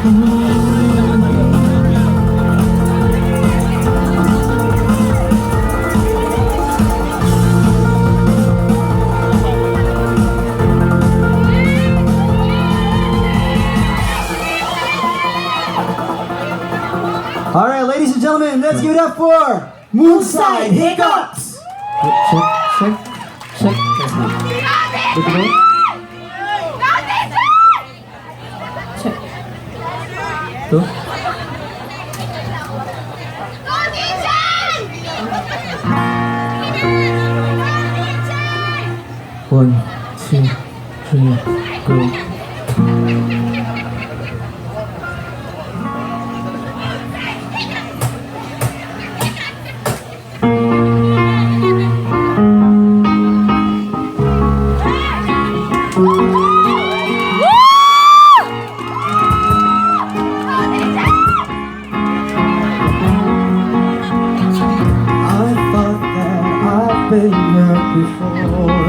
All right, ladies and gentlemen, let's give it up for Moonside Hiccups. Check. Good to go? Check. Two. One, two, three, go. Been here before,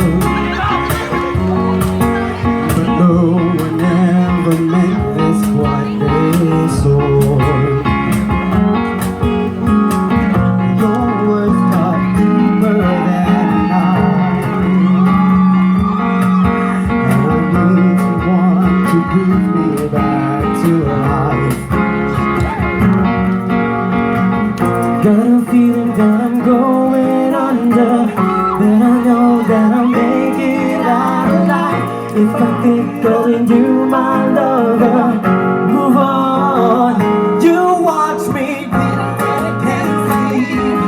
but no one ever made this quite this sore. Your words cut deeper than and I need someone to bring me back to life. Got a feeling that I'm going under, but I know that I'll make it out alive if I keep calling you my lover. Move on. You watch me bleed until I can't sleep,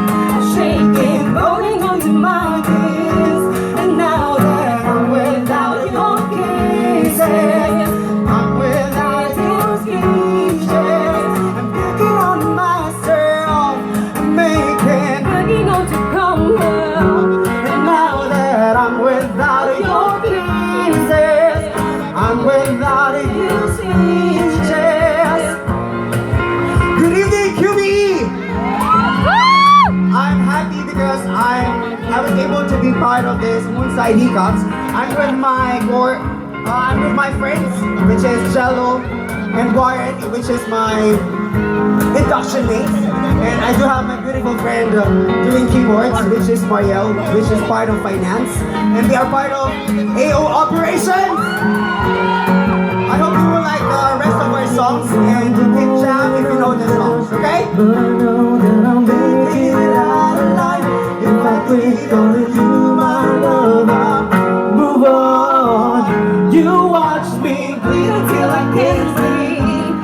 shaking, holding on to my knees. And now that I'm without your kisses, I'm without your speeches, I'm picking on myself, I'm begging on to come home. And now that I'm without your kisses, I'm without your speeches. Good evening, QB! I'm happy because I was able to be part of this Moonside Hiccups. I'm with my friends, which is Cello and Warren, which is my induction mates. And I do have my beautiful friend doing keyboards, which is Marielle, which is part of finance. And we are part of AO Operations. I hope you will like the rest of our songs and you can jam if you know the songs, okay? But I know that I'll make it out alive if I keep calling you my lover. Move on. You watch me bleed until I can't sleep,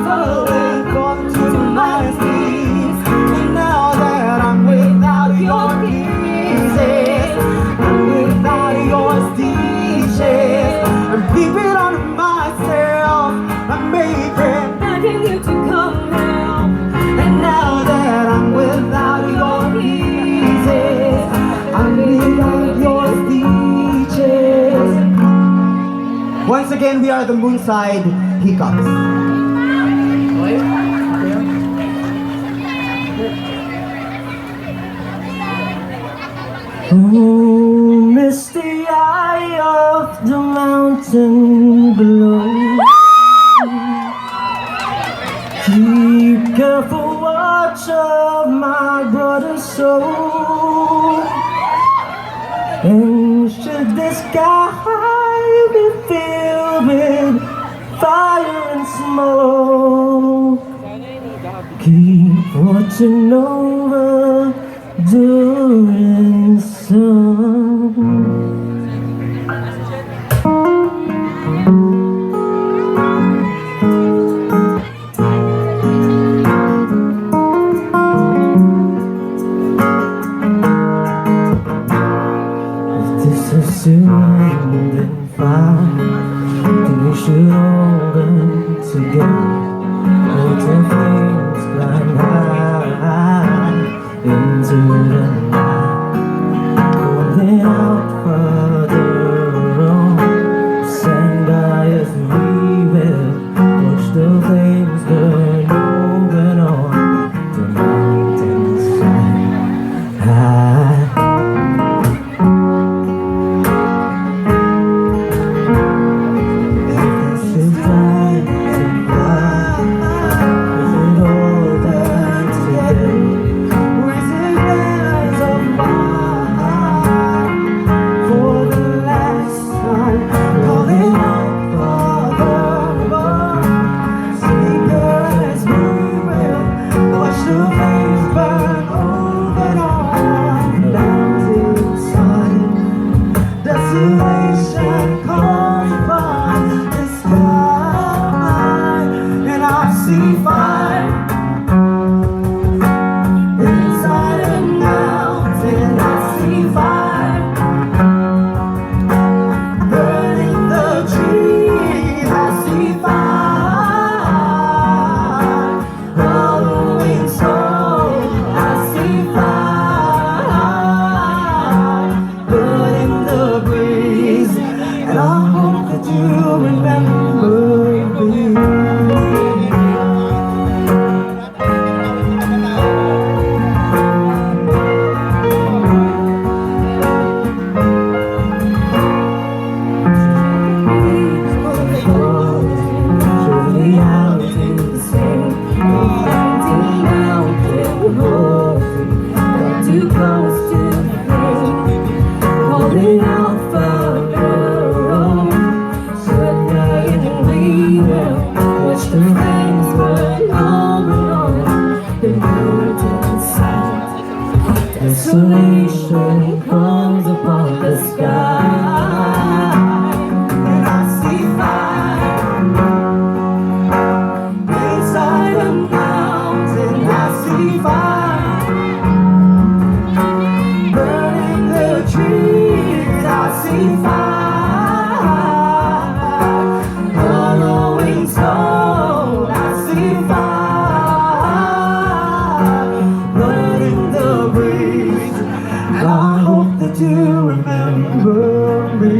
falling onto my knees. And now that I'm without your kisses, I'm without your stitches, I'm keeping on myself, I'm begging you to come home. And now that I'm without your kisses, I'm without your stitches. Once again, we are the Moonside Hiccups. Oh, misty eye of the mountain below, keep careful watch of my brother's soul. And should the sky be filled with fire and smoke, keep watching over during sun. Soon and fine, then we should all run together. Let the flames climb high into the night, holding out further on. Stand by as we will watch the flames burn over on the mountainside high. Fly. see fire inside a mountain. I see fire burning the trees. I see fire following soul. I see fire burning the breeze, and I hope that you remember me. Too close to the rain, holding out for the road. And we will watch the flames burn on and on. The mountainside, desolation comes upon the sky. And I see fire inside a mountain. I see fire burning the trees. I see fire following soul. I see fire burning the breeze, and I hope that you remember me.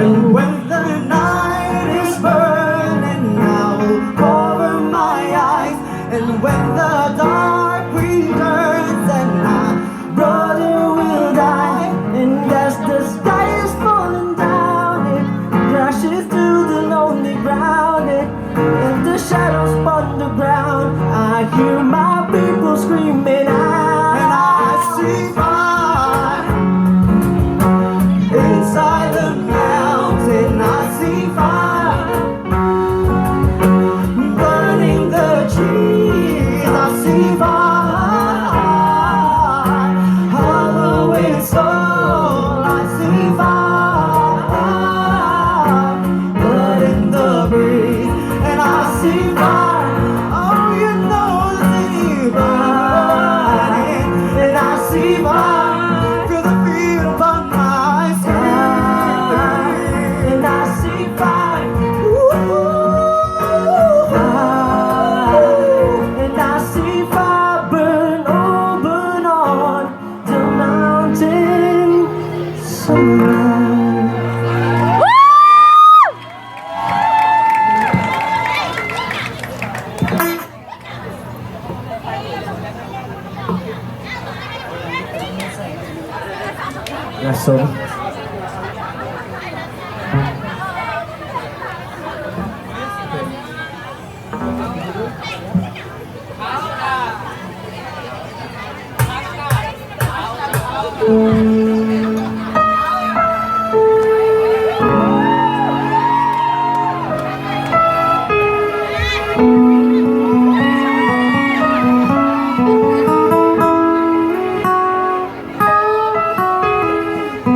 And when the night is burning, I will cover my eyes. And when the dark returns, and my brother will die. And as the sky is falling down, it crashes to the lonely ground. And the shadows upon the ground, I hear my people screaming out. And I see fire inside the mountain. I see fire burning the trees. I see fire hollowing soul. I see fire burning the breeze, and I see fire. Oh, you know the sea burning, and I see fire through the feet upon my skin, and I see fire. And I see fire burn, oh, burn on the mountain side. Last song.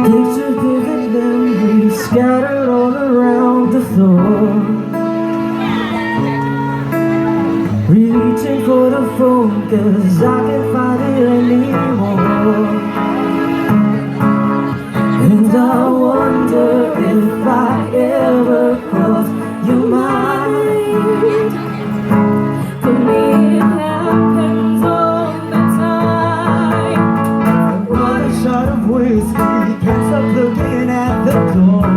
Picture vivid memories scattered all around the floor. Reaching for the phone, 'cause I can't find it anymore. And I wonder if I ever cross your mind. For me it happens all the time. What a shot of whiskey, can't stop looking at the door.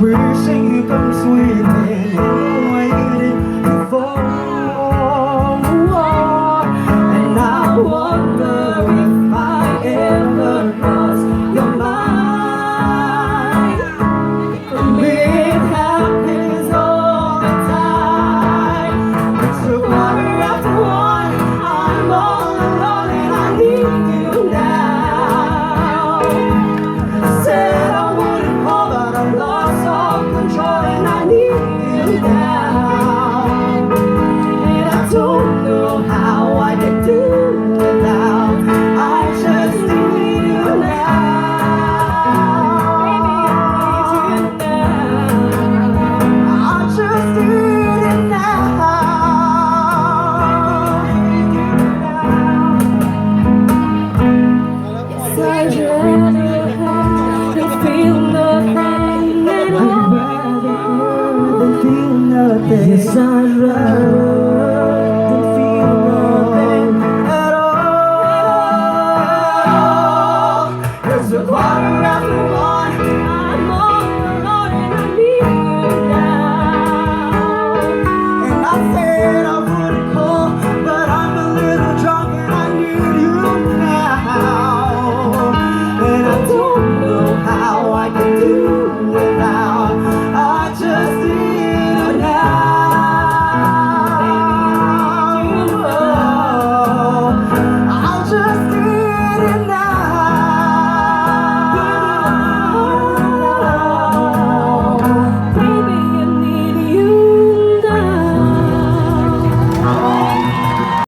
Wishing you come sweeping in the way you did before. And I wonder if I ever lost your mind. For me it happens all the time. So One after one, I'm all alone and I need you now. Said I wouldn't call, but I lost all control and I need you now. surrender.